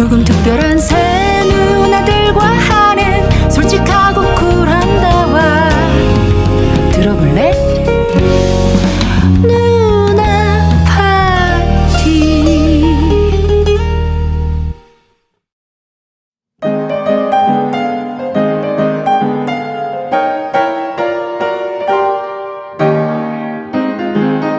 조금 특별한 새 누나들과 하는 솔직하고 쿨한 대화 들어볼래? 누나 파티.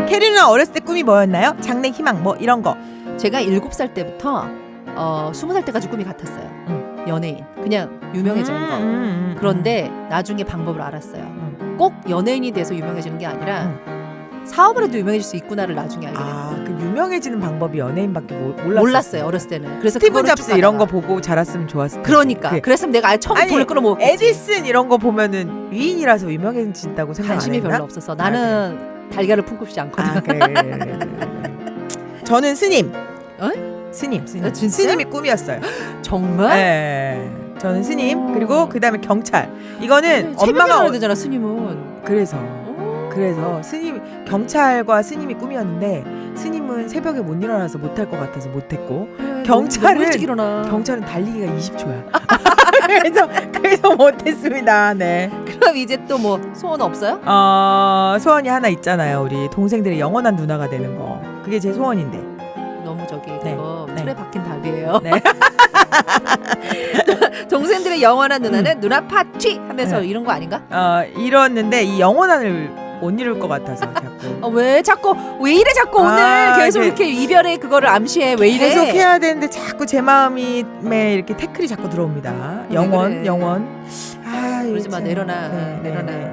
캐리는 어렸을 때 꿈이 뭐였나요? 장래 희망 뭐 이런 거. 제가 7살 때부터 20살 때까지 꿈이 같았어요. 연예인. 그냥 유명해지는 거. 그런데 나중에 방법을 알았어요. 꼭 연예인이 돼서 유명해지는 게 아니라 사업을 해도 유명해질 수 있구나를 나중에 알게 됐어요. 그 유명해지는 방법이 연예인밖에 몰랐어요. 어렸을 때는. 그래서 스티븐 잡스 이런 거 보고 자랐으면 좋았을 텐데. 그러니까 그랬으면 내가 처음에 돈을 끌어모았겠지. 에디슨 이런 거 보면은 위인이라서 유명해진다고 생각 안 했나? 관심이 별로 없어서 나는 달걀을 품고 싶지 않거든. 그래. 저는 스님. 스님. 진짜? 스님이 꿈이었어요. 정말? 네. 저는 스님 그리고 그다음에 경찰. 이거는 새벽에 엄마가 나야 되잖아 스님은. 그래서 스님 경찰과 스님이 꿈이었는데 스님은 새벽에 못 일어나서 못할 것 같아서 못했고 너무 일찍 일어나. 경찰은 달리기가 20초야. 그래서 못했습니다. 네. 그럼 이제 또 뭐 소원 없어요? 소원이 하나 있잖아요. 우리 동생들의 영원한 누나가 되는 거. 그게 제 소원인데. 너무 저기 네. 그거 네. 틀에 박힌 답이에요. 네. 동생들의 영원한 누나는 누나 파티 하면서 네. 이런 거 아닌가? 이뤘는데 이 영원한을 못 이룰 것 같아서 자꾸. 왜 자꾸 왜 이래 자꾸 오늘 계속 이렇게 이별의 그거를 암시해 왜 이래? 계속 해야 되는데 자꾸 제 마음에 이렇게 태클이 자꾸 들어옵니다. 영원, 그래. 영원. 그러지 마, 참. 내려놔, 내려놔.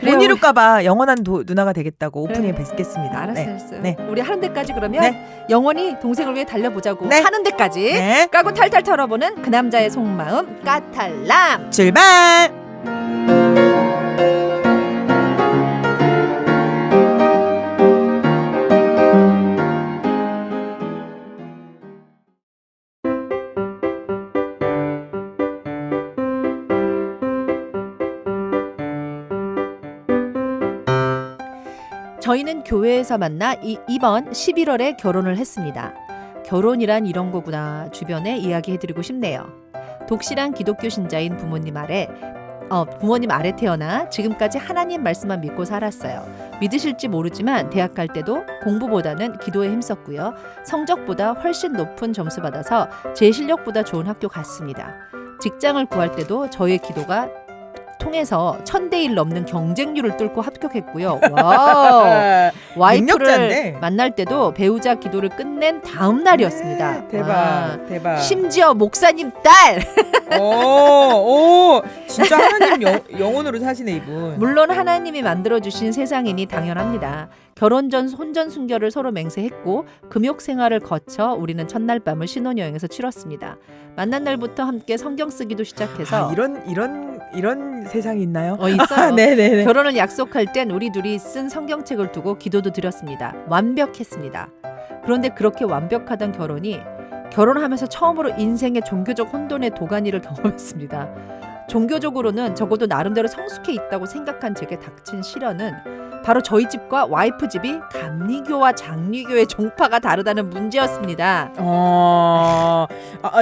못 이룰까봐 영원한 누나가 되겠다고 오프닝에 그래. 뵙겠습니다. 알았어, 네. 알았어. 네. 우리 하는 데까지 그러면 네. 영원히 동생을 위해 달려보자고 네. 하는 데까지 네. 까고 탈탈 털어보는 그 남자의 속마음 까탈람. 출발. 저희는 교회에서 만나 이번 11월에 결혼을 했습니다. 결혼이란 이런 거구나 주변에 이야기해드리고 싶네요. 독실한 기독교 신자인 부모님 아래 태어나 지금까지 하나님 말씀만 믿고 살았어요. 믿으실지 모르지만 대학 갈 때도 공부보다는 기도에 힘썼고요. 성적보다 훨씬 높은 점수 받아서 제 실력보다 좋은 학교 갔습니다. 직장을 구할 때도 저의 기도가 통해서 1000대1 넘는 경쟁률을 뚫고 합격했고요. 와우. 와이프를 능력자인데. 만날 때도 배우자 기도를 끝낸 다음 날이었습니다. 대박, 와. 대박. 심지어 목사님 딸. 오, 진짜 하나님 영혼으로 사시네 이분. 물론 하나님이 만들어주신 세상이니 당연합니다. 결혼 전 혼전 순결을 서로 맹세했고 금욕 생활을 거쳐 우리는 첫날 밤을 신혼여행에서 치렀습니다. 만난 날부터 함께 성경 쓰기도 시작해서 이런 세상이 있나요? 있어요. 네네네. 결혼을 약속할 땐 우리 둘이 쓴 성경책을 두고 기도도 드렸습니다. 완벽했습니다. 그런데 그렇게 완벽하던 결혼이 결혼하면서 처음으로 인생의 종교적 혼돈의 도가니를 경험했습니다. 종교적으로는 적어도 나름대로 성숙해 있다고 생각한 제게 닥친 시련은 바로 저희 집과 와이프 집이 감리교와 장리교의 종파가 다르다는 문제였습니다.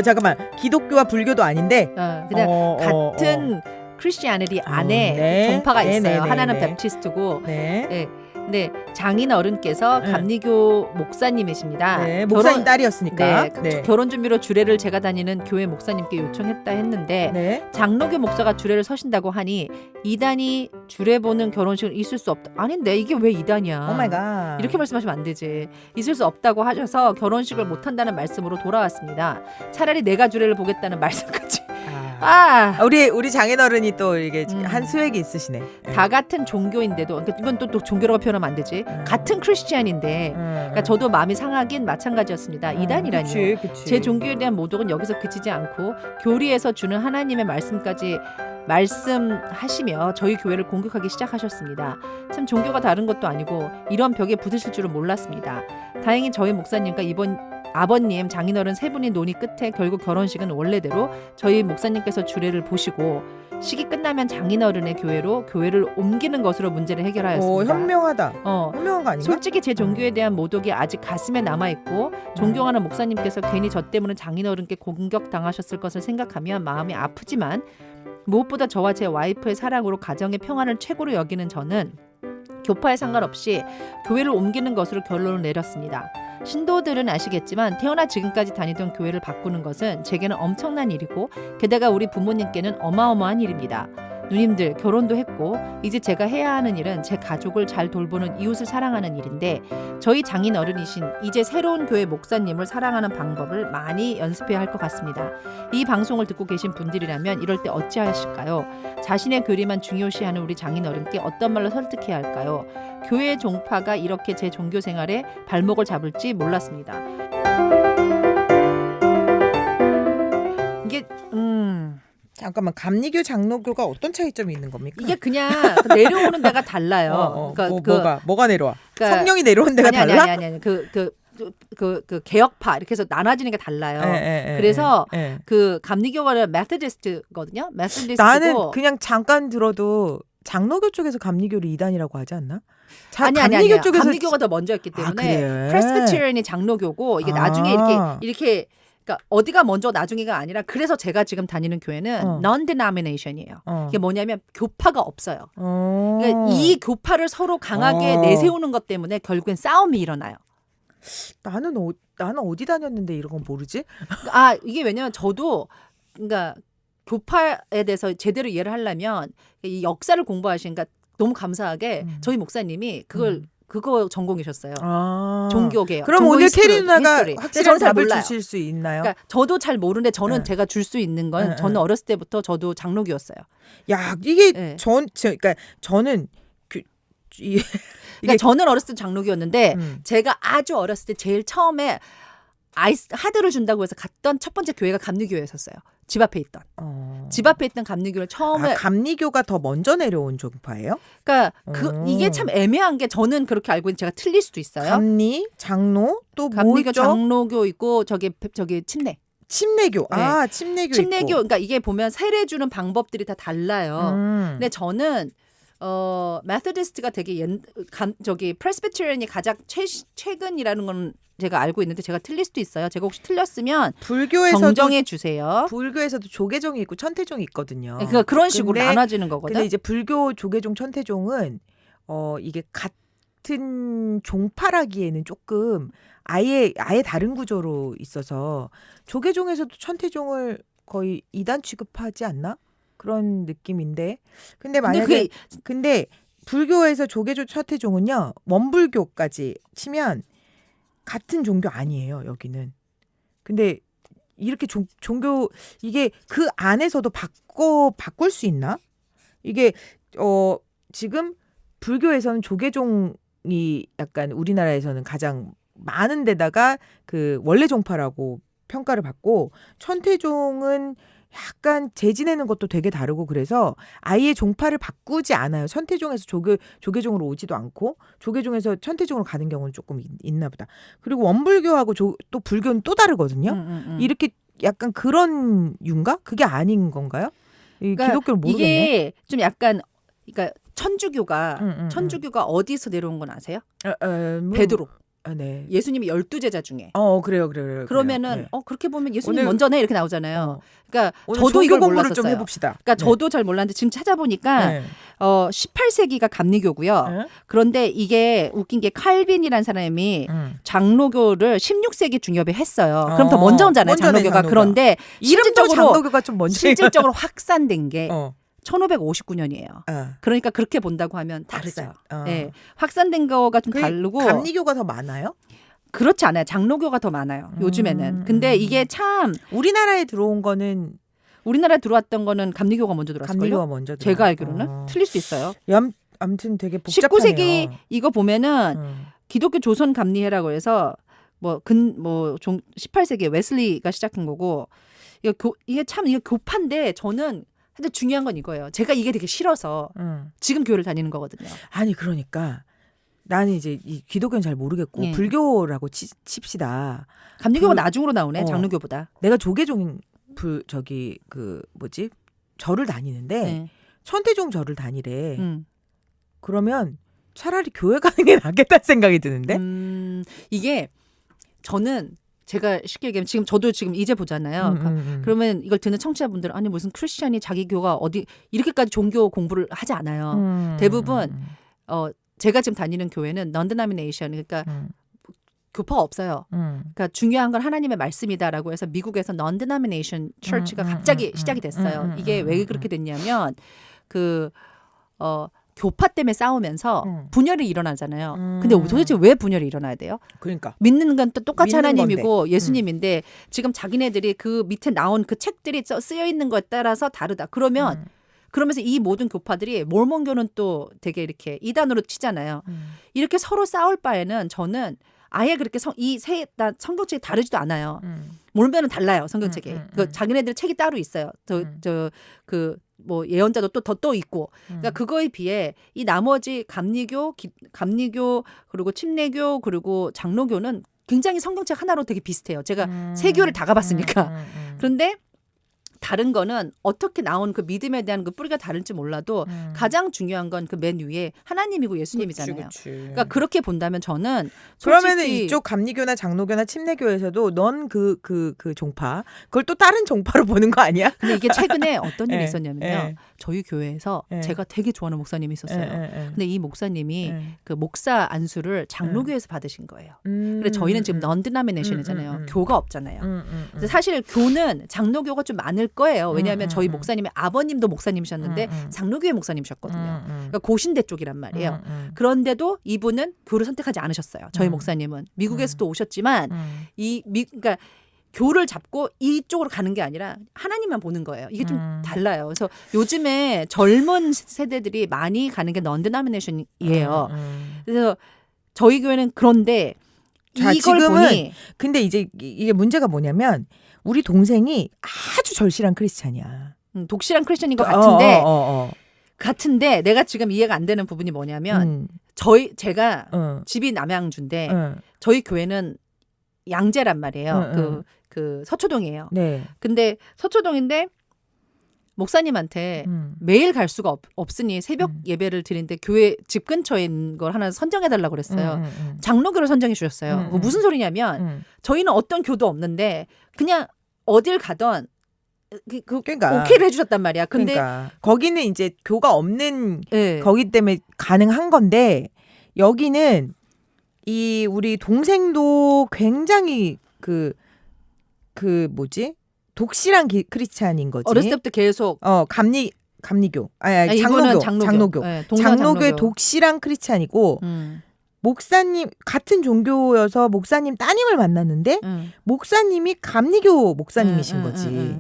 잠깐만. 기독교와 불교도 아닌데 그냥 같은 크리스티아니티 안에 네. 종파가 있어요. 네. 하나는 베프티스트고 네. 네, 장인 어른께서 감리교 목사님이십니다. 네. 목사님 딸이었으니까. 네, 결혼 준비로 주례를 제가 다니는 교회 목사님께 요청했다 했는데 네. 장로교 목사가 주례를 서신다고 하니 이단이 주례 보는 결혼식은 있을 수 없다. 아닌데 이게 왜 이단이야? 오 마이 갓. 이렇게 말씀하시면 안 되지. 있을 수 없다고 하셔서 결혼식을 못 한다는 말씀으로 돌아왔습니다. 차라리 내가 주례를 보겠다는 말씀까지. 우리 장인어른이 또 이게 한 수액이 있으시네. 다 같은 종교인데도 그러니까 이건 또 종교라고 표현하면 안 되지. 같은 크리스찬인데 그러니까 저도 마음이 상하긴 마찬가지였습니다. 이단이라뇨. 그치. 제 종교에 대한 모독은 여기서 그치지 않고 교리에서 주는 하나님의 말씀까지 말씀하시며 저희 교회를 공격하기 시작하셨습니다. 참 종교가 다른 것도 아니고 이런 벽에 부딪힐 줄은 몰랐습니다. 다행히 저희 목사님과 이번 아버님, 장인어른 세 분이 논의 끝에 결국 결혼식은 원래대로 저희 목사님께서 주례를 보시고 식이 끝나면 장인어른의 교회를 옮기는 것으로 문제를 해결하였습니다. 현명하다. 어, 현명한 거 아닌가? 솔직히 제 종교에 대한 모독이 아직 가슴에 남아있고 존경하는 목사님께서 괜히 저 때문에 장인어른께 공격당하셨을 것을 생각하면 마음이 아프지만 무엇보다 저와 제 와이프의 사랑으로 가정의 평안을 최고로 여기는 저는 교파에 상관없이 교회를 옮기는 것으로 결론을 내렸습니다. 신도들은 아시겠지만 태어나 지금까지 다니던 교회를 바꾸는 것은 제게는 엄청난 일이고 게다가 우리 부모님께는 어마어마한 일입니다. 누님들 결혼도 했고 이제 제가 해야 하는 일은 제 가족을 잘 돌보는 이웃을 사랑하는 일인데 저희 장인 어른이신 이제 새로운 교회 목사님을 사랑하는 방법을 많이 연습해야 할 것 같습니다. 이 방송을 듣고 계신 분들이라면 이럴 때 어찌하실까요? 자신의 교리만 중요시하는 우리 장인 어른께 어떤 말로 설득해야 할까요? 교회 종파가 이렇게 제 종교 생활에 발목을 잡을지 몰랐습니다. 이게 잠깐만, 감리교 장로교가 어떤 차이점이 있는 겁니까? 이게 그냥 내려오는 데가 달라요. 뭐가 내려와? 그러니까 성령이 내려오는 데가 달라? 아니. 그 개혁파 이렇게 해서 나눠지는 게 달라요. 그래서 예. 그 감리교가 메소디스트거든요. 메소디스트고 나는 그냥 잠깐 들어도 장로교 쪽에서 감리교를 이단이라고 하지 않나? 아니. 감리교가 더 먼저였기 때문에 그래? 프레스비테리언이 장로교고 이게 나중에 이렇게 그러니까 어디가 먼저 나중에가 아니라 그래서 제가 지금 다니는 교회는 non-denomination이에요. 이게 뭐냐면 교파가 없어요. 그러니까 이 교파를 서로 강하게 내세우는 것 때문에 결국엔 싸움이 일어나요. 나는 어디 다녔는데 이런 건 모르지? 이게 왜냐면 저도 그러니까 교파에 대해서 제대로 이해를 하려면 이 역사를 공부하시니까 너무 감사하게 저희 목사님이 그거 전공이셨어요. 종교개혁. 그럼 오늘 캐리 누나가 저는 확실한 잘 답을 몰라요. 주실 수 있나요? 그러니까 저도 잘 모르는데 저는 제가 줄 수 있는 건 저는 어렸을 때부터 저도 장로교였어요. 야, 이게 네. 그러니까 저는 그러니까 저는 어렸을 때 장로교였는데 제가 아주 어렸을 때 제일 처음에 하드를 준다고 해서 갔던 첫 번째 교회가 감리교회였었어요. 집 앞에 있던. 집 앞에 있던 감리교를 처음에 감리교가 더 먼저 내려온 종파예요? 그러니까 이게 참 애매한 게 저는 그렇게 알고 있는데 제가 틀릴 수도 있어요. 감리, 장로 또 뭐 감리교, 있죠? 장로교 있고 저기 침례. 침례교. 네. 침례교 침례교. 있고. 그러니까 이게 보면 세례 주는 방법들이 다 달라요. 근데 저는 메소디스트가 되게 저기 프레스비테리언이 가장 최근이라는 건 제가 알고 있는데 제가 틀릴 수도 있어요. 제가 혹시 틀렸으면 정정해 주세요. 불교에서도 조계종이 있고 천태종이 있거든요. 네, 그런 식으로 나눠지는 거거든. 근데 이제 불교 조계종 천태종은 이게 같은 종파라기에는 조금 아예 다른 구조로 있어서 조계종에서도 천태종을 거의 이단 취급하지 않나? 그런 느낌인데. 근데 만약에 근데 불교에서 조계종 천태종은요. 원불교까지 치면 같은 종교 아니에요, 여기는. 근데 이렇게 종교 이게 그 안에서도 바꿀 수 있나? 이게 지금 불교에서는 조계종이 약간 우리나라에서는 가장 많은 데다가 그 원래 종파라고 평가를 받고 천태종은 약간 재지내는 것도 되게 다르고 그래서 아예 종파를 바꾸지 않아요. 천태종에서 조계종으로 오지도 않고 조계종에서 천태종으로 가는 경우는 조금 있나 보다. 그리고 원불교하고 또 불교는 또 다르거든요. 이렇게 약간 그런 유인가? 그게 아닌 건가요? 그러니까 기독교를 모르겠네. 이게 좀 약간 그러니까 천주교가 어디서 내려온 건 아세요? 베드로. 네. 예수님이 12제자 중에. 그래요. 그러면은 네. 그렇게 보면 예수님 오늘, 먼저네 이렇게 나오잖아요. 그러니까 오늘 저도 이거 공부를 몰랐었어요. 좀 해봅시다. 그러니까 저도 잘 몰랐는데 지금 찾아보니까 18세기가 감리교고요. 그런데 이게 웃긴 게 칼빈이라는 사람이 장로교를 16세기 중엽에 했어요. 그럼 더 먼저 오잖아요, 장로교가. 그런데 이름도 장로교가 좀 먼저 실질적으로 확산된 게 1559년이에요. 그러니까 그렇게 본다고 하면 다르죠. 네. 확산된 거가 좀 다르고. 감리교가 더 많아요? 그렇지 않아요. 장로교가 더 많아요. 요즘에는. 근데 이게 참 우리나라에 들어온 거는 우리나라에 들어왔던 거는 감리교가 먼저 들어왔을걸요? 감리교가 먼저 제가 알기로는 틀릴 수 있어요. 아무튼 되게 복잡하네요. 19세기 이거 보면은 기독교 조선 감리회라고 해서 18세기에 웨슬리가 시작한 거고 이게 참 이게 교파인데 저는 근데 중요한 건 이거예요. 제가 이게 되게 싫어서 지금 교회를 다니는 거거든요. 아니 그러니까 나는 이제 이 기독교는 잘 모르겠고 예. 불교라고 칩시다. 감리교가 불- 나중으로 나오네. 어. 장로교보다. 내가 조계종 저기 그 뭐지 절을 다니는데 네. 천태종 절을 다니래. 그러면 차라리 교회 가는 게 낫겠다는 생각이 드는데. 이게 저는 제가 쉽게 얘기하면 지금 저도 지금 이제 보잖아요. 그러면 이걸 듣는 청취자분들은 아니 무슨 크리스찬이 자기 교가 어디 이렇게까지 종교 공부를 하지 않아요. 대부분 제가 지금 다니는 교회는 non-denomination 그러니까 교파가 없어요. 그러니까 중요한 건 하나님의 말씀이다라고 해서 미국에서 non-denomination church가 갑자기 시작이 됐어요. 이게 왜 그렇게 됐냐면 교파 때문에 싸우면서 분열이 일어나잖아요. 근데 도대체 왜 분열이 일어나야 돼요? 그러니까 믿는 건 또 똑같이 믿는 하나님이고 건데. 예수님인데 지금 자기네들이 그 밑에 나온 그 책들이 쓰여 있는 것에 따라서 다르다. 그러면서 이 모든 교파들이 몰몬교는 또 되게 이렇게 이단으로 치잖아요. 이렇게 서로 싸울 바에는 저는 아예 그렇게 성경책이 다르지도 않아요. 몰몬교는 달라요. 성경책이. 자기네들 책이 따로 있어요. 뭐 예언자도 또 있고. 그러니까 그거에 비해 이 나머지 감리교 그리고 침례교 그리고 장로교는 굉장히 성경책 하나로 되게 비슷해요. 제가 세 교를 다 가봤으니까. 그런데 다른 거는 어떻게 나온 그 믿음에 대한 그 뿌리가 다른지 몰라도 가장 중요한 건 그 맨 위에 하나님이고 예수님이잖아요. 그치. 그러니까 그렇게 본다면 저는 그러면은 솔직히 이쪽 감리교나 장로교나 침례교에서도 넌 그 종파 그걸 또 다른 종파로 보는 거 아니야? 근데 이게 최근에 어떤 일이 예, 있었냐면요. 예. 저희 교회에서 예. 제가 되게 좋아하는 목사님이 있었어요. 근데 이 목사님이 그 목사 안수를 장로교에서 받으신 거예요. 그래서 저희는 지금 non-denomination이잖아요. 교가 없잖아요. 근데 사실 교는 장로교가 좀 많을 거예요. 왜냐하면 저희 목사님의 아버님도 목사님이셨는데 장로교의 목사님이셨거든요. 그러니까 고신대 쪽이란 말이에요. 그런데도 이분은 교를 선택하지 않으셨어요. 저희 목사님은 미국에서도 오셨지만 그러니까 교를 잡고 이쪽으로 가는 게 아니라 하나님만 보는 거예요. 이게 좀 달라요. 그래서 요즘에 젊은 세대들이 많이 가는 게 non-denomination이에요. 그래서 저희 교회는 그런데 자, 이걸 지금은 보니 근데 이제 이게 문제가 뭐냐면 우리 동생이 아주 절실한 크리스찬이야. 독실한 크리스천인 것 같은데 어. 같은데 내가 지금 이해가 안 되는 부분이 뭐냐면 제가 집이 남양주인데 저희 교회는 양재란 말이에요. 그 서초동이에요. 네. 근데 서초동인데 목사님한테 매일 갈 수가 없으니 새벽 예배를 드리는데 교회 집 근처에 있는 걸 하나 선정해 달라고 그랬어요. 장로교를 선정해 주셨어요. 그거 무슨 소리냐면 저희는 어떤 교도 없는데 그냥 어딜 가던 그러니까 오케이를 해주셨단 말이야. 근데 그러니까 거기는 이제 교가 없는 네. 거기 때문에 가능한 건데 여기는 이 우리 동생도 굉장히 그 뭐지 독실한 크리스찬인 거지. 어렸을 때부터 계속 감리교 아니 이거는 장로교 네, 장로교의 독실한 크리스찬이고 목사님 같은 종교여서 목사님 따님을 만났는데 목사님이 감리교 목사님이신 거지.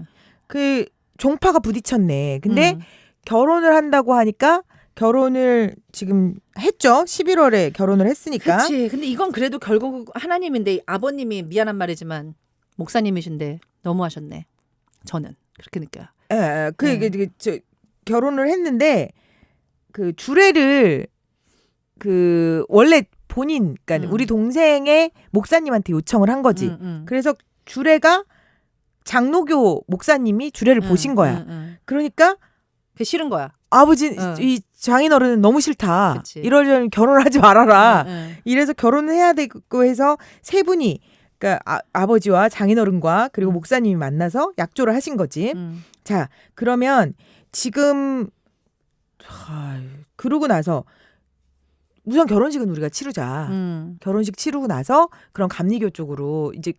그 종파가 부딪혔네. 근데 결혼을 한다고 하니까 결혼을 지금 했죠. 11월에 결혼을 했으니까. 그렇지. 근데 이건 그래도 결국 하나님인데 아버님이 미안한 말이지만 목사님이신데 너무하셨네. 저는 그렇게 느껴요. 저 결혼을 했는데 그 주례를 그 원래 본인 그러니까 우리 동생의 목사님한테 요청을 한 거지. 그래서 주례가 장로교 목사님이 주례를 보신 거야. 그러니까 그 싫은 거야. 아버지 이 장인어른은 너무 싫다. 그치. 이러려면 결혼을 하지 말아라. 이래서 결혼을 해야 되고 해서 세 분이 그러니까 아버지와 장인어른과 그리고 목사님이 만나서 약조를 하신 거지. 자, 그러면 지금 그러고 나서 우선 결혼식은 우리가 치르자. 결혼식 치르고 나서 그런 감리교 쪽으로 이제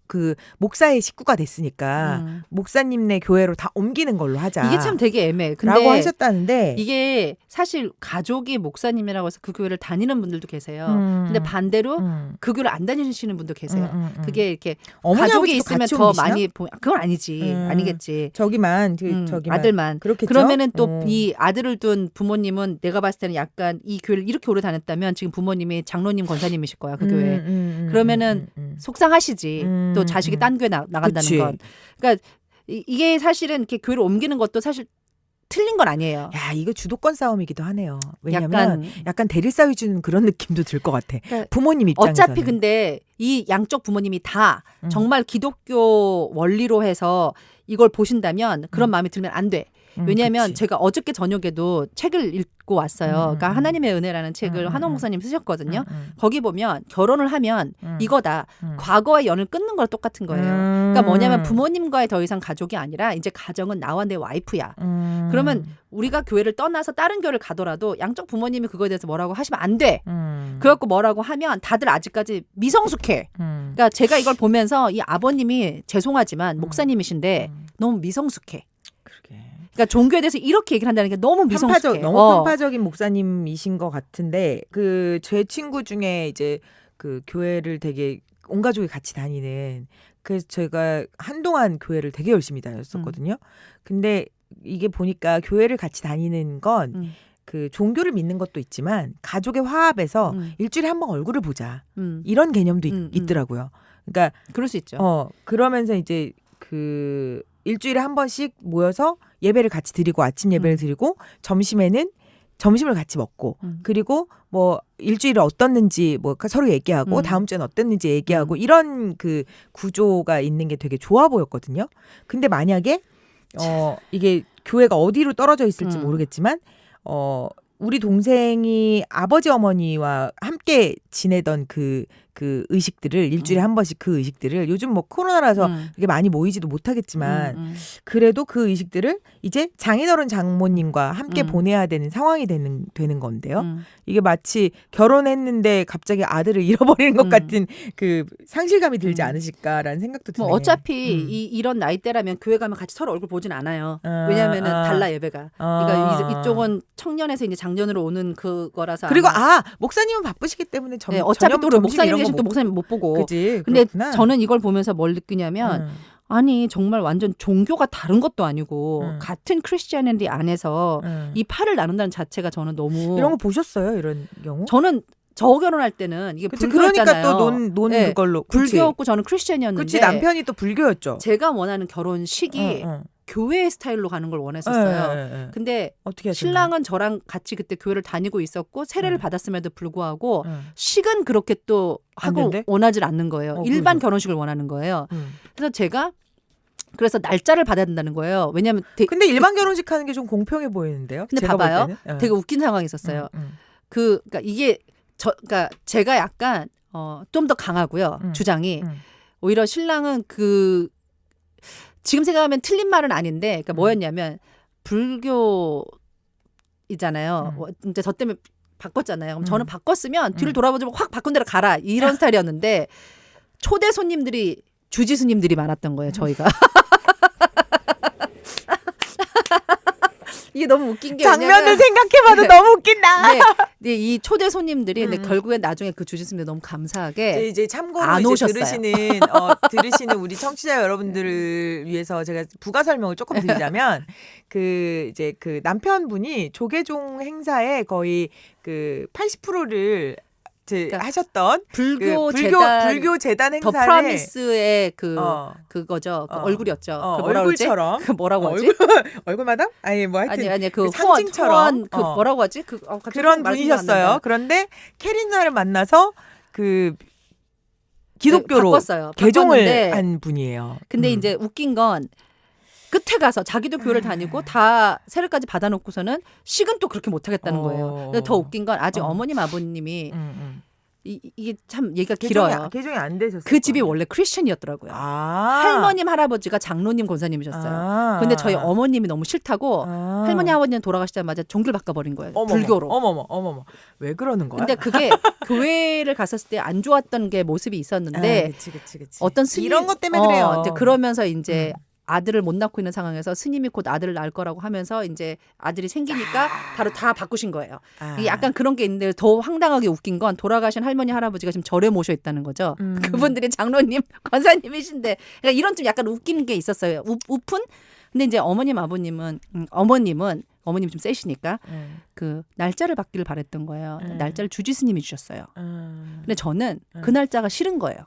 그 목사의 식구가 됐으니까 목사님네 교회로 다 옮기는 걸로 하자. 이게 참 되게 애매해. 근데 라고 하셨다는데 이게 사실 가족이 목사님이라고 해서 그 교회를 다니는 분들도 계세요. 근데 반대로 그 교회를 안 다니시는 분도 계세요. 그게 이렇게 어머니, 가족이 아버지도 있으면 같이 더 옮기시나? 많이 그건 아니지. 아니겠지. 저기만 아들만. 그렇겠죠. 그러면은 또 이 아들을 둔 부모님은 내가 봤을 때는 약간 이 교회를 이렇게 오래 다녔다면 지금 부모님이 장로님 권사님이실 거야 그 교회. 그러면은 속상하시지. 또 자식이 딴 교회 나간다는 그치. 건. 그러니까 이게 사실은 이렇게 교회를 옮기는 것도 사실 틀린 건 아니에요. 야, 이거 주도권 싸움이기도 하네요. 왜냐면 약간 약간 대릴 싸움 주는 그런 느낌도 들 것 같아. 그러니까 부모님 입장에서는. 어차피 근데 이 양쪽 부모님이 다 음. 정말 기독교 원리로 해서 이걸 보신다면 그런 마음이 들면 안 돼. 왜냐하면 그치. 제가 어저께 저녁에도 책을 읽고 왔어요. 그러니까 하나님의 은혜라는 책을 한옥 목사님 쓰셨거든요. 거기 보면 결혼을 하면 이거다. 과거의 연을 끊는 거랑 똑같은 거예요. 그러니까 뭐냐면 부모님과의 더 이상 가족이 아니라 이제 가정은 나와 내 와이프야. 그러면 우리가 교회를 떠나서 다른 교회를 가더라도 양쪽 부모님이 그거에 대해서 뭐라고 하시면 안 돼. 그래갖고 뭐라고 하면 다들 아직까지 미성숙해. 그러니까 제가 이걸 보면서 이 아버님이 죄송하지만 목사님이신데 너무 미성숙해. 그러게. 그러니까 종교에 대해서 이렇게 얘기를 한다는 게 너무 미성숙해. 너무 편파적인 목사님이신 것 같은데 그 제 친구 중에 이제 그 교회를 되게 온 가족이 같이 다니는 그래서 제가 한동안 교회를 되게 열심히 다녔었거든요. 근데 이게 보니까 교회를 같이 다니는 건 그 종교를 믿는 것도 있지만 가족의 화합에서 일주일에 한 번 얼굴을 보자 이런 개념도 있더라고요. 그러니까 그럴 수 있죠. 그러면서 이제 그 일주일에 한 번씩 모여서 예배를 같이 드리고 아침 예배를 드리고 점심에는 점심을 같이 먹고 그리고 뭐 일주일에 어떻는지 뭐 서로 얘기하고 다음 주에는 어땠는지 얘기하고 이런 그 구조가 있는 게 되게 좋아 보였거든요. 근데 만약에 이게 교회가 어디로 떨어져 있을지 모르겠지만 우리 동생이 아버지 어머니와 함께 지내던 그 의식들을 일주일에 한 번씩 그 의식들을 요즘 뭐 코로나라서 이게 많이 모이지도 못하겠지만 그래도 그 의식들을 이제 장인어른 장모님과 함께 보내야 되는 상황이 되는 건데요. 이게 마치 결혼했는데 갑자기 아들을 잃어버리는 것 같은 그 상실감이 들지 않으실까라는 생각도 드네요. 뭐 어차피 이런 나이대라면 교회 가면 같이 서로 얼굴 보진 않아요. 왜냐하면은 달라 예배가. 그러니까 이쪽은 청년에서 이제 장년으로 오는 그거라서. 그리고 목사님은 바쁘시기 때문에 네, 어차피 또 목사님 계시면 또 목사님 못 보고. 그치, 근데 그렇구나. 저는 이걸 보면서 뭘 느끼냐면 아니 정말 완전 종교가 다른 것도 아니고 같은 크리스티애니티 안에서 이 팔을 나눈다는 자체가 저는 너무 이런 거 보셨어요? 이런 경우? 저는 저 결혼할 때는 이게 그치, 불교였잖아요. 그러니까 또 논 네, 그걸로 불교였고 저는 크리스티언이었는데 그치 남편이 또 불교였죠. 제가 원하는 결혼식이 교회 스타일로 가는 걸 원했었어요. 근데 어떻게 하셨나요? 신랑은 저랑 같이 그때 교회를 다니고 있었고 세례를 받았음에도 불구하고 식은 그렇게 또 안 하고 된대? 원하질 않는 거예요. 일반 그래서? 결혼식을 원하는 거예요. 그래서 제가 그래서 날짜를 받아야 된다는 거예요. 왜냐하면 근데 일반 결혼식 하는 게 좀 공평해 보이는데요. 근데 제가 볼 봐봐요. 때는. 되게 웃긴 상황이 있었어요. 그러니까 이게 그러니까 제가 약간 좀 더 강하고요. 주장이 오히려 신랑은 지금 생각하면 틀린 말은 아닌데, 그러니까 뭐였냐면 불교이잖아요. 이제 저 때문에 바꿨잖아요. 그럼 저는 바꿨으면 뒤를 돌아보지 말고 확 바꾼 대로 가라 이런 스타일이었는데 초대 손님들이 주지스님들이 많았던 거예요. 저희가. 이게 너무 웃긴 게 장면을 생각해봐도 너무 웃긴다. 네, 이 초대 손님들이 근데 결국에 나중에 그 주지스님들 너무 감사하게 이제 참고로 안 이제 오셨어요. 들으시는 우리 청취자 여러분들을 위해서 제가 부가 설명을 조금 드리자면 이제 그 남편분이 조계종 행사에 거의 그 80%를 그러니까 하셨던 불교 재단 더 행사에 프라미스의 그거죠. 그 얼굴이었죠. 그 뭐라 얼굴처럼 그러지? 그 뭐라고 하지? 얼굴 마담? 아니 뭐 하여튼 아니 그 상징처럼 그 뭐라고 하지? 갑자기 그런 말씀이 안 분이셨어요. 난다. 그런데 캐리나를 만나서 그 기독교로 바꿨어요. 개종을 바꿨는데 한 분이에요. 근데 이제 웃긴 건 끝에 가서 자기도 교회를 다니고 다 세례까지 받아놓고서는 식은 또 그렇게 못하겠다는 거예요. 근데 더 웃긴 건 아직 어머님 아버님이 이게 참 얘기가 길어요. 개종이 안 되셨어요. 그 집이 원래 크리스천이었더라고요. 할머님 할아버지가 장로님 권사님이셨어요. 근데 저희 어머님이 너무 싫다고 할머니 아버님 돌아가시자마자 종교를 바꿔버린 거예요. 불교로. 어머머. 왜 그러는 거야? 근데 그게 교회를 갔었을 때 안 좋았던 게 모습이 있었는데 그치. 어떤 스님 이런 것 때문에 그래요. 이제 그러면서 이제 아들을 못 낳고 있는 상황에서 스님이 곧 아들을 낳을 거라고 하면서 이제 아들이 생기니까 바로 다 바꾸신 거예요. 이게 약간 그런 게 있는데 더 황당하게 웃긴 건 돌아가신 할머니 할아버지가 지금 절에 모셔 있다는 거죠. 그분들이 장로님 권사님이신데 그러니까 이런 좀 약간 웃긴 게 있었어요. 우픈? 근데 이제 어머님 아버님은 어머님 좀 세시니까 그 날짜를 받기를 바랬던 거예요. 날짜를 주지스님이 주셨어요. 근데 저는 그 날짜가 싫은 거예요.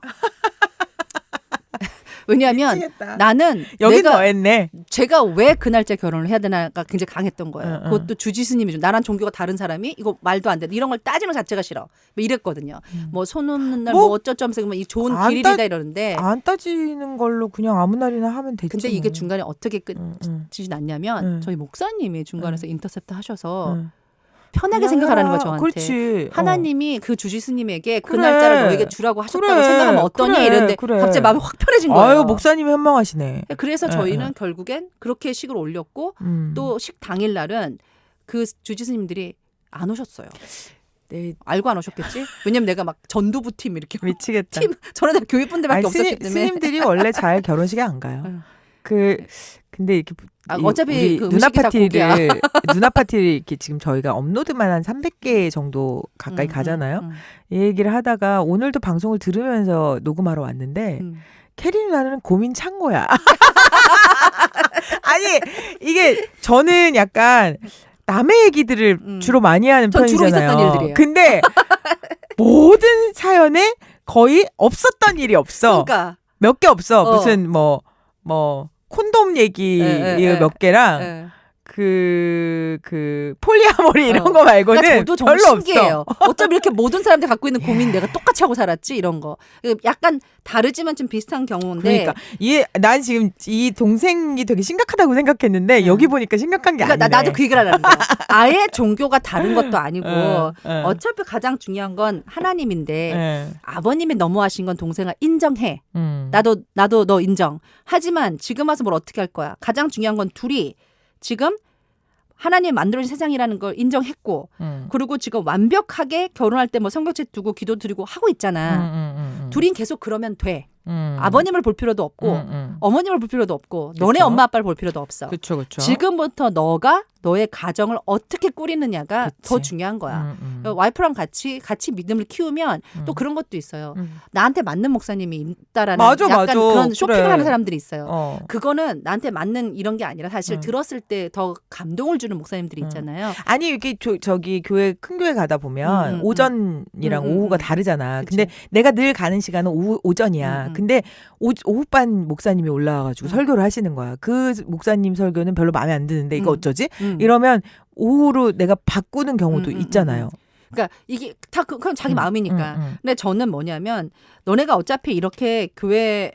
왜냐하면 미치겠다. 나는 여긴 내가 너였네. 제가 왜 그 날짜 결혼을 해야 되나가 굉장히 강했던 거예요. 응, 응. 그것도 주지스님이 좀 나랑 종교가 다른 사람이 이거 말도 안 돼. 이런 걸 따지는 자체가 싫어. 뭐 이랬거든요. 뭐 손 없는 날 뭐 어쩌쩌면서 이 좋은 안 길일이다 이러는데 안 따지는 걸로 그냥 아무 날이나 하면 되지. 근데 이게 뭐. 중간에 어떻게 끝이 났냐면 응. 저희 목사님이 중간에서 인터셉트 하셔서 응. 편하게 그냥 생각하라는 거야 해라. 저한테. 그렇지. 하나님이 그 주지스님에게 그 그래. 날짜를 너에게 주라고 하셨다고 그래. 생각하면 어떠니? 그래. 이랬는데 그래. 갑자기 마음이 확 편해진 거예요. 아유 목사님이 현명하시네. 그래서 응, 저희는 응. 결국엔 그렇게 식을 올렸고 음. 또 식 당일날은 그 주지스님들이 안 오셨어요. 네, 알고 안 오셨겠지? 왜냐면 내가 막 전도부 팀 이렇게 미치겠다. 팀 저는 다 교회 분들밖에 아니, 없었기 때문에 스님들이 원래 잘 결혼식에 안 가요. 응. 근데 이렇게 어차피 우리 그 누나 음식이 다 고기야. 누나 파티를 이렇게 지금 저희가 업로드만 한 300개 정도 가까이 가잖아요. 이 얘기를 하다가 오늘도 방송을 들으면서 녹음하러 왔는데 캐리 누나는 고민 창고야. 아니 이게 저는 약간 남의 얘기들을 주로 많이 하는 전 주로 편이잖아요. 있었던 일들이에요. 근데 모든 사연에 거의 없었던 일이 없어. 그러니까 몇 개 없어. 무슨 뭐 콘돔 얘기 몇 개랑 그 폴리아모리 이런 거 말고는 그러니까 저도 정말 별로 신기해요. 없어. 어쩜 이렇게 모든 사람들이 갖고 있는 고민 내가 똑같이 하고 살았지 이런 거. 약간 다르지만 좀 비슷한 경우인데. 그러니까 난 지금 이 동생이 되게 심각하다고 생각했는데 여기 보니까 심각한 게 그러니까 아니네. 나도 그 얘기를 하려는 거야. 아예 종교가 다른 것도 아니고 응. 어차피 가장 중요한 건 하나님인데 네. 아버님이 너무하신 건 동생아 인정해. 음. 나도 너 인정. 하지만 지금 와서 뭘 어떻게 할 거야. 가장 중요한 건 둘이 지금 하나님 만들어진 세상이라는 걸 인정했고 그리고 지금 완벽하게 결혼할 때 뭐 성경책 두고 기도 드리고 하고 있잖아. 둘이 계속 그러면 돼. 아버님을 볼 필요도 없고 어머님을 볼 필요도 없고 너네 엄마 아빠를 볼 필요도 없어. 그쵸. 지금부터 너가 너의 가정을 어떻게 꾸리느냐가 그치. 더 중요한 거야. 와이프랑 같이 믿음을 키우면 또 그런 것도 있어요. 나한테 맞는 목사님이 있다라는 맞아, 약간 맞아. 그런 쇼핑을 그래. 하는 사람들이 있어요. 그거는 나한테 맞는 이런 게 아니라 사실 응. 들었을 때 더 감동을 주는 목사님들이 있잖아요. 아니 이렇게 저기 큰 교회 가다 보면 오전이랑 오후가 다르잖아. 그치. 근데 내가 늘 가는 시간은 오전이야. 근데 오후반 목사님이 올라와가지고 설교를 하시는 거야. 그 목사님 설교는 별로 마음에 안 드는데 이거 어쩌지? 이러면 오후로 내가 바꾸는 경우도 있잖아요. 그러니까 이게 다 그건 자기 마음이니까. 근데 저는 뭐냐면 너네가 어차피 이렇게 교회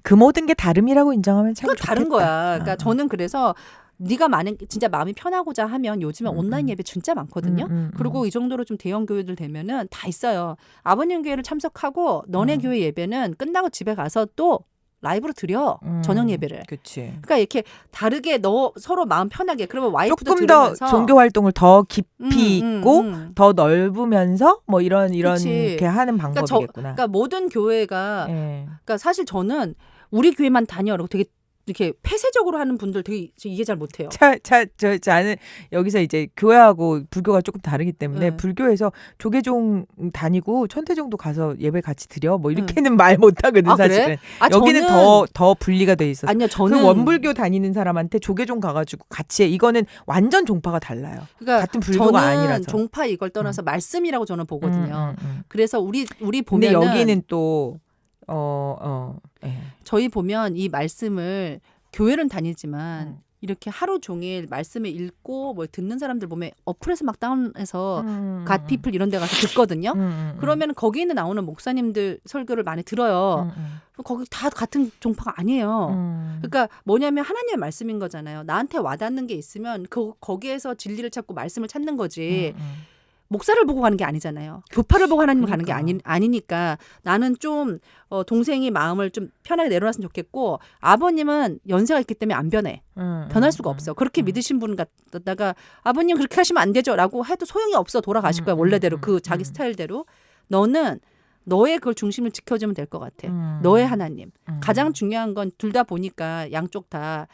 그 모든 게 다름이라고 인정하면 참 그건 좋겠다. 다른 거야. 그러니까 저는 그래서 네가 진짜 마음이 편하고자 하면 요즘에 온라인 예배 진짜 많거든요. 그리고 이 정도로 좀 대형 교회들 되면은 다 있어요. 아버님 교회를 참석하고 너네 교회 예배는 끝나고 집에 가서 또 라이브로 드려 저녁 예배를. 그치. 그러니까 이렇게 다르게 너 서로 마음 편하게 그러면 와이프도 조금 들으면서 더 종교 활동을 더 깊이 있고 더 넓으면서 뭐 이런 그치. 이렇게 하는 방법이겠구나. 그러니까 모든 교회가 예. 그러니까 사실 저는 우리 교회만 다녀라고 되게 이렇게 폐쇄적으로 하는 분들 되게 이해 잘 못해요. 저는 여기서 이제 교회하고 불교가 조금 다르기 때문에 네. 불교에서 조계종 다니고 천태종도 가서 예배 같이 드려 뭐 이렇게는 말 못하거든 아, 사실은. 그래? 아, 여기는 저는 더 분리가 돼 있어서. 아니요 저는 그 원불교 다니는 사람한테 조계종 가가지고 같이 해. 이거는 완전 종파가 달라요. 그러니까 같은 불교가 저는 아니라서. 종파 이걸 떠나서 말씀이라고 저는 보거든요. 음. 그래서 우리 근데 보면은 여기는 또 예. 저희 보면 이 말씀을 교회는 다니지만 이렇게 하루 종일 말씀을 읽고 뭐 듣는 사람들 보면 어플에서 막 다운해서 갓피플 이런 데 가서 듣거든요. 그러면 거기 있는 나오는 목사님들 설교를 많이 들어요. 거기 다 같은 종파가 아니에요. 그러니까 뭐냐면 하나님의 말씀인 거잖아요. 나한테 와닿는 게 있으면 거기에서 진리를 찾고 말씀을 찾는 거지. 목사를 보고 가는 게 아니잖아요. 교파를 보고 하나님을 가는 게 아니니까 나는 좀 동생이 마음을 좀 편하게 내려놨으면 좋겠고 아버님은 연세가 있기 때문에 안 변해. 변할 수가 없어. 그렇게 믿으신 분 갖다가 아버님 그렇게 하시면 안 되죠 라고 해도 소용이 없어. 돌아가실 거야. 원래대로 그 자기 스타일대로. 너는 너의 그걸 중심을 지켜주면 될 것 같아. 너의 하나님. 가장 중요한 건 둘 다 보니까 양쪽 다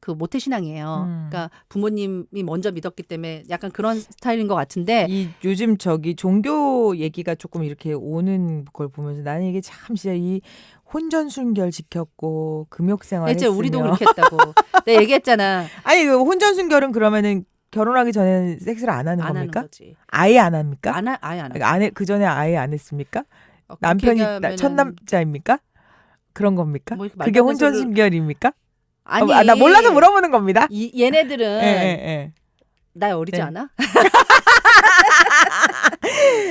그 모태신앙이에요. 그러니까 부모님이 먼저 믿었기 때문에 약간 그런 스타일인 것 같은데 이 요즘 저기 종교 얘기가 조금 이렇게 오는 걸 보면서 나는 이게 참 진짜 이 혼전순결 지켰고 금욕생활 이제 했으며 우리도 그렇게 했다고. 내가 얘기했잖아. 아니 그 혼전순결은 그러면은 결혼하기 전에는 섹스를 안 하는 안 겁니까? 하는 거지. 아예 안 합니까? 아예 안 하고. 그 전에 아예 안 했습니까? 그렇게 남편이 얘기하면은 첫 남자입니까? 그런 겁니까? 뭐 이렇게 말도 그게 안 되는 소리를- 혼전순결입니까? 아니 나 몰라서 물어보는 겁니다. 얘네들은 예, 예. 나 어리지 네. 않아?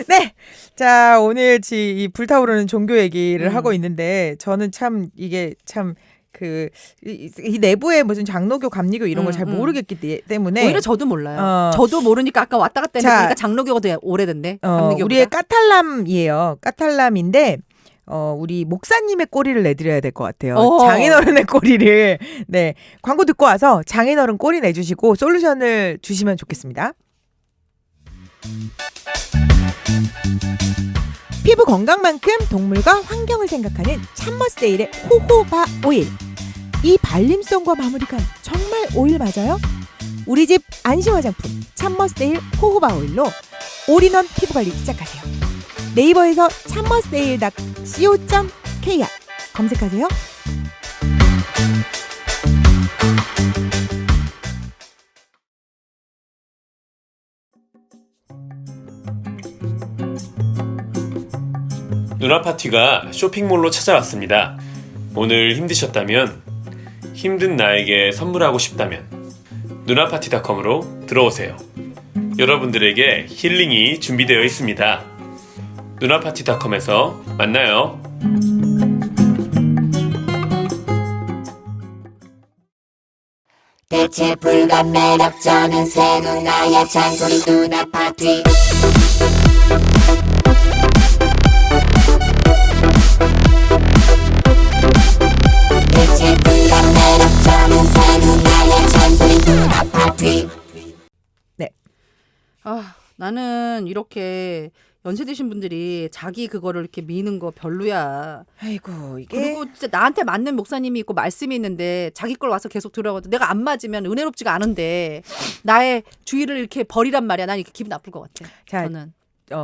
네. 자, 오늘 이 불타오르는 종교 얘기를 하고 음. 있는데 저는 참 이게 참 이 내부에 무슨 장로교, 감리교 이런 걸 잘 모르겠기 때문에 오히려 저도 몰라요. 저도 모르니까 아까 왔다 갔다 했는데 보니까 장로교가 더 오래됐네. 감리교보다. 우리의 까탈람이에요. 까탈람인데 우리 목사님의 꼬리를 내드려야 될 것 같아요. 장인어른의 꼬리를. 네. 광고 듣고 와서 장인어른 꼬리 내주시고 솔루션을 주시면 좋겠습니다. 피부 건강만큼 동물과 환경을 생각하는 참머스데일의 호호바 오일. 이 발림성과 마무리감 정말 오일 맞아요? 우리 집 안심 화장품 참머스데일 호호바 오일로 올인원 피부관리 시작하세요. 네이버에서 참머스데일.co.kr 검색하세요. 누나 파티가 쇼핑몰로 찾아왔습니다. 오늘 힘드셨다면, 힘든 나에게 선물하고 싶다면 누나파티닷컴으로 들어오세요. 여러분들에게 힐링이 준비되어 있습니다. 누나파티닷컴에서 만나요. 대체 불감 매력적인 새 누나의 잔소리 누나 파티. 대체 불감 매력적인 새 누나의 잔소리 누나 파티. 나는 이렇게 연세 드신 분들이 자기 그거를 이렇게 미는 거 별로야. 아이고 이게 그리고 진짜 나한테 맞는 목사님이 있고 말씀이 있는데 자기 걸 와서 계속 들어가도 내가 안 맞으면 은혜롭지가 않은데 나의 주의를 이렇게 버리란 말이야. 난 이렇게 기분 나쁠 것 같아. 자, 저는.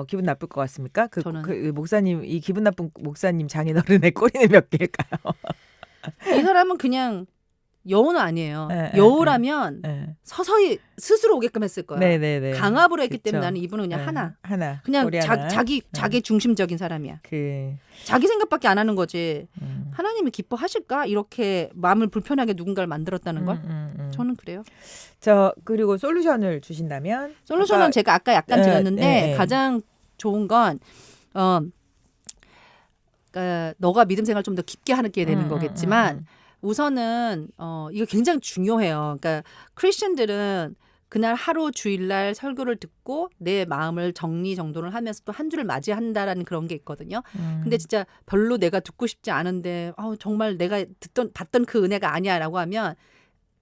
기분 나쁠 것 같습니까? 저는. 그 목사님 이 기분 나쁜 목사님 장인어른의 꼬리는 몇 개일까요? 이 사람은 그냥 여우는 아니에요. 네, 여우라면 네. 서서히 스스로 오게끔 했을 거야. 네네네. 강압으로 했기 그쵸. 때문에 나는 이분은 그냥 네. 하나. 그냥 꼬리 하나. 자기 중심적인 사람이야. 자기 생각밖에 안 하는 거지. 하나님이 기뻐하실까? 이렇게 마음을 불편하게 누군가를 만들었다는 걸? 저는 그래요. 그리고 솔루션을 주신다면? 솔루션은 제가 아까 약간 드렸는데 네. 가장 좋은 건 그러니까 너가 믿음 생활 좀 더 깊게 하게 되는 거겠지만 우선은 이거 굉장히 중요해요. 그러니까 크리스천들은 그날 하루 주일날 설교를 듣고 내 마음을 정리정돈을 하면서 또 한 주를 맞이한다라는 그런 게 있거든요. 근데 진짜 별로 내가 듣고 싶지 않은데 정말 내가 봤던 그 은혜가 아니야라고 하면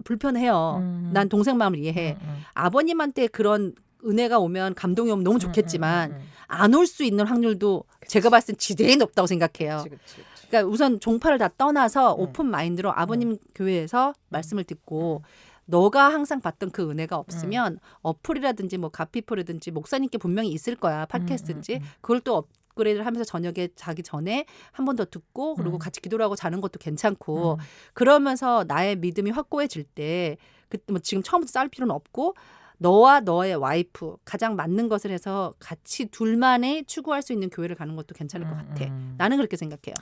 불편해요. 난 동생 마음을 이해해. 아버님한테 그런 은혜가 오면 감동이 오면 너무 좋겠지만 안 올 수 있는 확률도 제가 봤을 땐 지대히 높다고 생각해요. 그치. 그러니까 우선 종파를 다 떠나서 오픈 마인드로 아버님 교회에서 말씀을 듣고 너가 항상 봤던 그 은혜가 없으면 어플이라든지 뭐 갓피플이든지 목사님께 분명히 있을 거야. 팟캐스트인지 그걸 또 업그레이드를 하면서 저녁에 자기 전에 한 번 더 듣고 그리고 같이 기도를 하고 자는 것도 괜찮고 그러면서 나의 믿음이 확고해질 때 뭐 지금 처음부터 쌓을 필요는 없고 너와 너의 와이프 가장 맞는 것을 해서 같이 둘만의 추구할 수 있는 교회를 가는 것도 괜찮을 것 같아. 나는 그렇게 생각해요.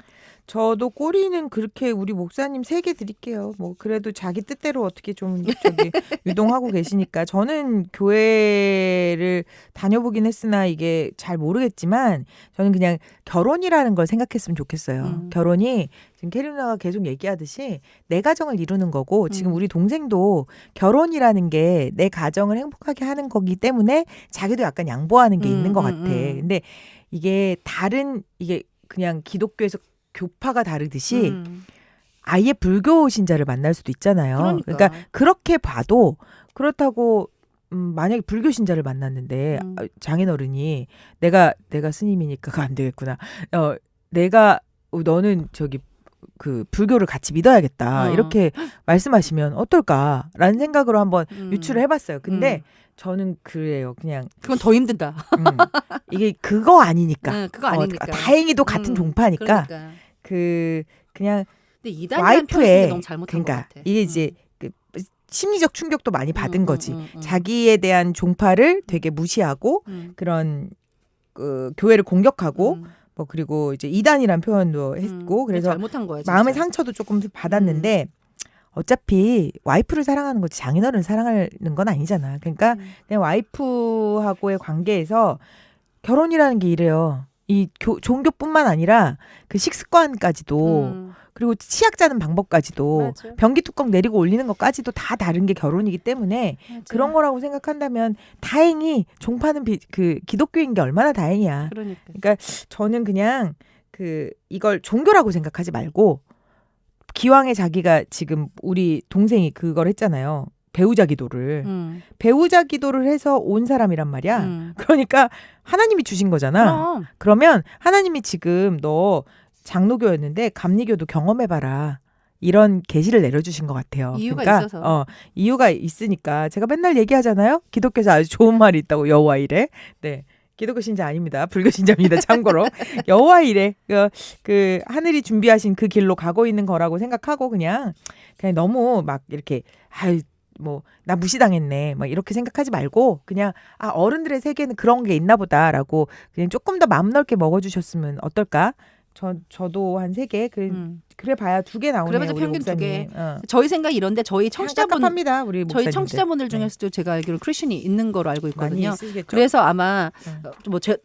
저도 꼬리는 그렇게 우리 목사님 3개 드릴게요. 뭐 그래도 자기 뜻대로 어떻게 좀 유동하고 계시니까 저는 교회를 다녀보긴 했으나 이게 잘 모르겠지만 저는 그냥 결혼이라는 걸 생각했으면 좋겠어요. 결혼이 지금 캐리나가 계속 얘기하듯이 내 가정을 이루는 거고 지금 우리 동생도 결혼이라는 게 내 가정을 행복하게 하는 거기 때문에 자기도 약간 양보하는 게 있는 것 같아. 근데 이게 그냥 기독교에서 교파가 다르듯이 아예 불교 신자를 만날 수도 있잖아요. 그러니까 그렇게 봐도 그렇다고 만약에 불교 신자를 만났는데 장인어른이 내가 스님이니까 안 되겠구나. 너는 그 불교를 같이 믿어야겠다. 이렇게 말씀하시면 어떨까라는 생각으로 한번 유추를 해봤어요. 근데 저는 그래요. 그냥 그건 더 힘든다. 이게 그거 아니니까. 그거 아니니까. 다행히도 같은 종파니까. 그냥 근데 이단이란 표현이 너무 잘못한 것 같아. 이게 이제 그 심리적 충격도 많이 받은 거지. 자기에 대한 종파를 되게 무시하고 그런 그 교회를 공격하고 뭐 그리고 이제 이단이란 표현도 했고 그래서 잘못한 거야. 진짜. 마음의 상처도 조금 받았는데 어차피 와이프를 사랑하는 거지 장인어른을 사랑하는 건 아니잖아. 그러니까 그냥 와이프하고의 관계에서 결혼이라는 게 이래요. 이 종교뿐만 아니라 그 식습관까지도 그리고 치약 짜는 방법까지도 맞아. 변기 뚜껑 내리고 올리는 것까지도 다 다른 게 결혼이기 때문에 맞아. 그런 거라고 생각한다면 다행히 종파는 그 기독교인 게 얼마나 다행이야. 그러니까. 그러니까 저는 그냥 이걸 종교라고 생각하지 말고 기왕에 자기가 지금 우리 동생이 그걸 했잖아요. 배우자 기도를. 배우자 기도를 해서 온 사람이란 말이야. 그러니까 하나님이 주신 거잖아. 그럼. 그러면 하나님이 지금 너 장로교였는데 감리교도 경험해봐라. 이런 계시를 내려주신 것 같아요. 이유가 그러니까, 있어서. 이유가 있으니까 제가 맨날 얘기하잖아요. 기독교에서 아주 좋은 말이 있다고 여호와 이래. 네. 기독교 신자 아닙니다. 불교 신자입니다. 참고로 여호와 이래. 그 하늘이 준비하신 그 길로 가고 있는 거라고 생각하고 그냥 너무 막 이렇게 뭐 나 무시당했네 막 이렇게 생각하지 말고 그냥 어른들의 세계는 그런 게 있나 보다라고 그냥 조금 더 마음 넓게 먹어주셨으면 어떨까? 저도 한 3개 그래 봐야 2개 나오네요. 그래봤자 우리 평균 목사님. 2개. 저희 생각이 이런데 저희 청취자분 합니다 우리 목사님들. 저희 청취자분들 중에서도 제가 알기로 크리스천이 있는 거로 알고 많이 있거든요. 있으시겠죠? 그래서 아마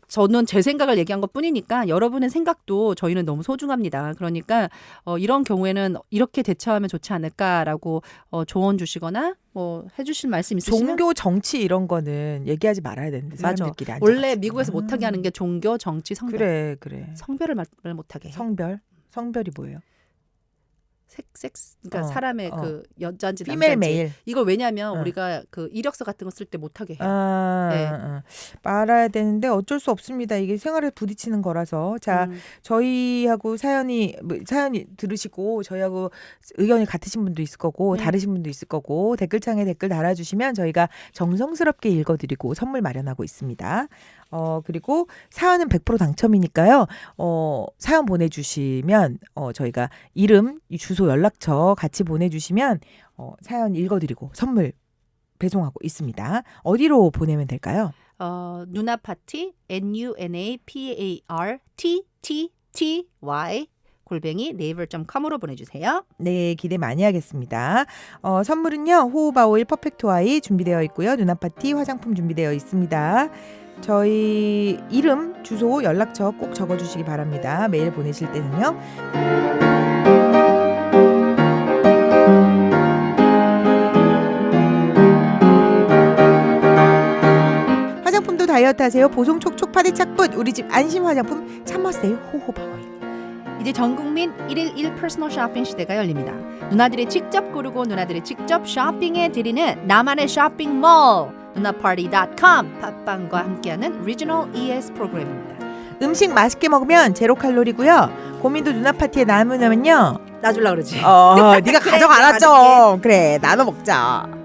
저는 제 생각을 얘기한 것뿐이니까 여러분의 생각도 저희는 너무 소중합니다. 그러니까 이런 경우에는 이렇게 대처하면 좋지 않을까라고 조언 주시거나 뭐 해주실 말씀 있으시면 종교 정치 이런 거는 얘기하지 말아야 되는데 맞아. 사람들끼리 원래 미국에서 못하게 하는 게 종교, 정치, 성별. 그래. 성별을 말 못하게 해. 성별이 뭐예요? 섹스 그러니까 사람의 그 여자인지 피메일 남자인지 메일. 이걸 왜냐면 우리가 그 이력서 같은 거 쓸 때 못하게 해요. 말아야 되는데 어쩔 수 없습니다. 이게 생활에 부딪히는 거라서 자 저희하고 사연이 들으시고 저희하고 의견이 같으신 분도 있을 거고 다르신 분도 있을 거고 댓글창에 댓글 달아주시면 저희가 정성스럽게 읽어드리고 선물 마련하고 있습니다. 그리고 사연은 100% 당첨이니까요. 사연 보내주시면 저희가 이름, 주소, 연락처 같이 보내주시면 사연 읽어드리고 선물 배송하고 있습니다. 어디로 보내면 될까요? 누나파티 nunapartty @naver.com으로 보내주세요. 네, 기대 많이 하겠습니다. 선물은요. 호호바 오일 퍼펙트 와이 준비되어 있고요. 누나파티 화장품 준비되어 있습니다. 저희 이름, 주소, 연락처 꼭 적어주시기 바랍니다. 메일 보내실 때는요. 화장품도 다이어트 하세요. 보송 촉촉 파데 착붙 우리 집 안심 화장품 참머세요. 호호바 오일. 이제 전국민 1일 1 퍼스널 쇼핑 시대가 열립니다. 누나들이 직접 고르고 누나들이 직접 쇼핑해드리는 나만의 쇼핑몰 누나파티.com 팟빵과 함께하는 리지널 ES 프로그램입니다. 음식 맛있게 먹으면 제로 칼로리고요. 고민도 누나파티에 남으면요. 놔줄라 그러지. 네가 가져가라 좀. 그래 나눠 먹자.